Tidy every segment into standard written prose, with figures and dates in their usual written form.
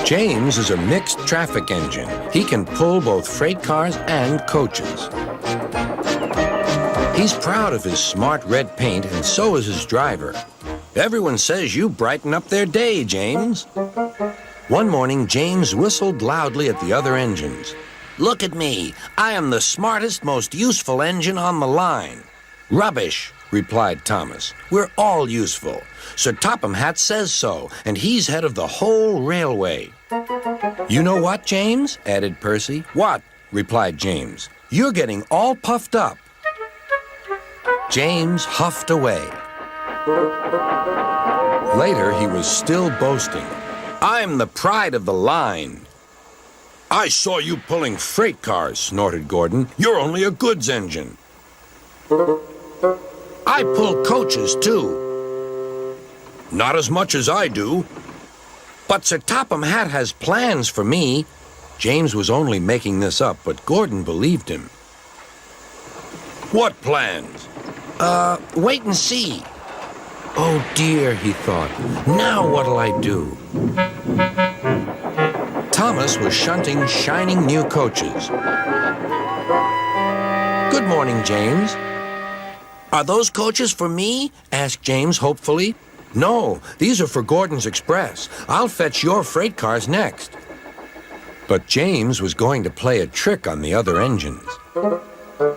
James is a mixed traffic engine. He can pull both freight cars and coaches. He's proud of his smart red paint, and so is his driver. Everyone says you brighten up their day, James. One morning, James whistled loudly at the other engines. Look at me. I am the smartest, most useful engine on the line. Rubbish, replied Thomas. We're all useful. Sir Topham Hatt says so, and he's head of the whole railway. You know what, James? Added Percy. What? Replied James. You're getting all puffed up. James huffed away. Later, he was still boasting. I'm the pride of the line. I saw you pulling freight cars, snorted Gordon. You're only a goods engine. I pull coaches, too. Not as much as I do. But Sir Topham Hatt has plans for me. James was only making this up, but Gordon believed him. What plans? Wait and see. Oh dear, he thought. Now what'll I do? Thomas was shunting shining new coaches. Good morning, James. Are those coaches for me? Asked James hopefully. No, these are for Gordon's Express. I'll fetch your freight cars next. But James was going to play a trick on the other engines.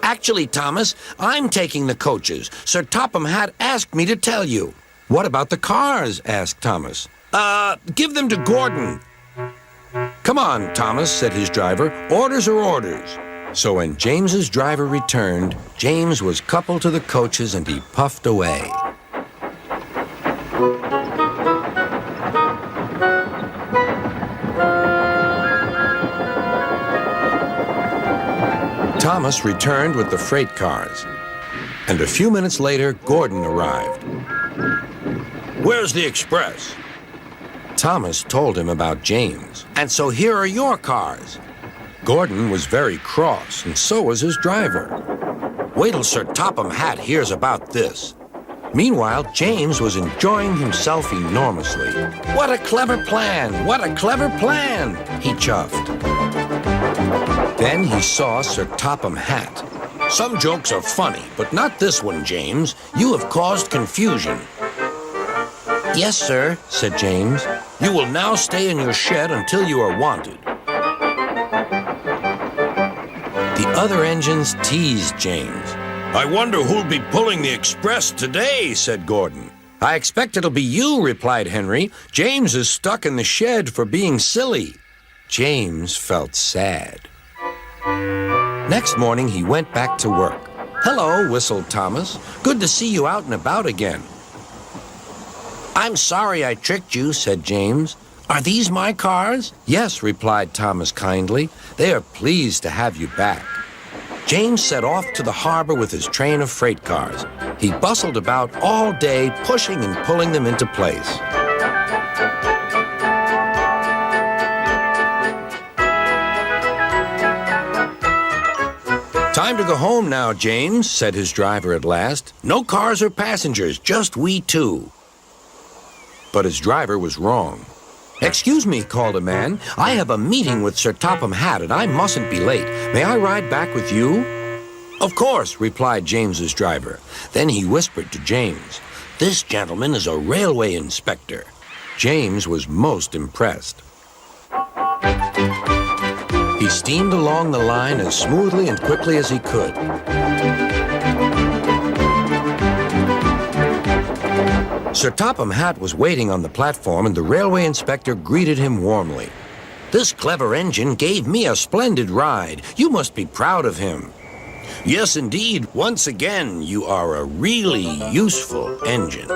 Actually, Thomas, I'm taking the coaches. Sir Topham Hatt asked me to tell you. What about the cars? Asked Thomas. Give them to Gordon. Come on, Thomas, said his driver. Orders are orders. So when James's driver returned, James was coupled to the coaches and he puffed away. Thomas returned with the freight cars, and a few minutes later, Gordon arrived. Where's the express? Thomas told him about James, and so here are your cars. Gordon was very cross, and so was his driver. Wait till Sir Topham Hatt hears about this. Meanwhile, James was enjoying himself enormously. What a clever plan! What a clever plan! He chuffed. Then he saw Sir Topham Hatt. Some jokes are funny, but not this one, James. You have caused confusion. Yes, sir, said James. You will now stay in your shed until you are wanted. The other engines teased James. I wonder who'll be pulling the express today, said Gordon. I expect it'll be you, replied Henry. James is stuck in the shed for being silly. James felt sad. Next morning, he went back to work. Hello, whistled Thomas. Good to see you out and about again. I'm sorry I tricked you, said James. Are these my cars? Yes, replied Thomas kindly. They are pleased to have you back. James set off to the harbor with his train of freight cars. He bustled about all day, pushing and pulling them into place. Time to go home now, James, said his driver at last. No cars or passengers, just we two. But his driver was wrong. Excuse me, called a man. I have a meeting with Sir Topham Hatt, and I mustn't be late. May I ride back with you? Of course, replied James's driver. Then he whispered to James, This gentleman is a railway inspector. James was most impressed. He steamed along the line as smoothly and quickly as he could. Sir Topham Hatt was waiting on the platform, and the railway inspector greeted him warmly. This clever engine gave me a splendid ride. You must be proud of him. Yes, indeed. Once again, you are a really useful engine.